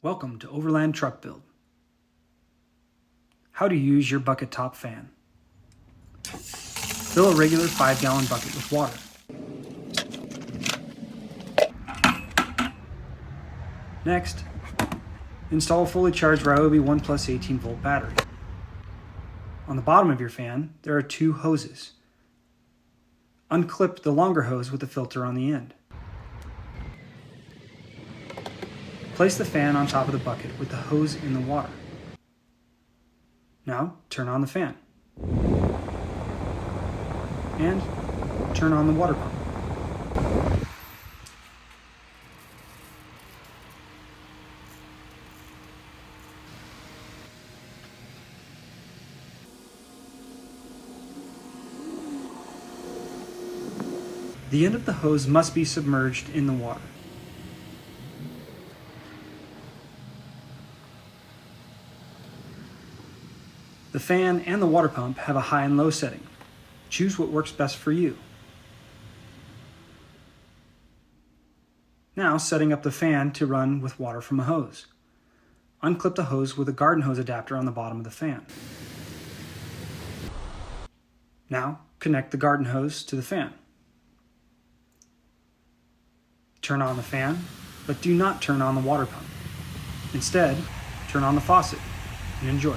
Welcome to Overland Truck Build. How to use your bucket top fan. Fill a regular 5-gallon bucket with water. Next, install a fully charged RYOBI 1+ 18V battery. On the bottom of your fan, there are 2 hoses. Unclip the longer hose with the filter on the end. Place the fan on top of the bucket with the hose in the water. Now, turn on the fan. And turn on the water pump. The end of the hose must be submerged in the water. The fan and the water pump have a high and low setting. Choose what works best for you. Now, setting up the fan to run with water from a hose. Unclip the hose with a garden hose adapter on the bottom of the fan. Now, connect the garden hose to the fan. Turn on the fan, but do not turn on the water pump. Instead, turn on the faucet and enjoy.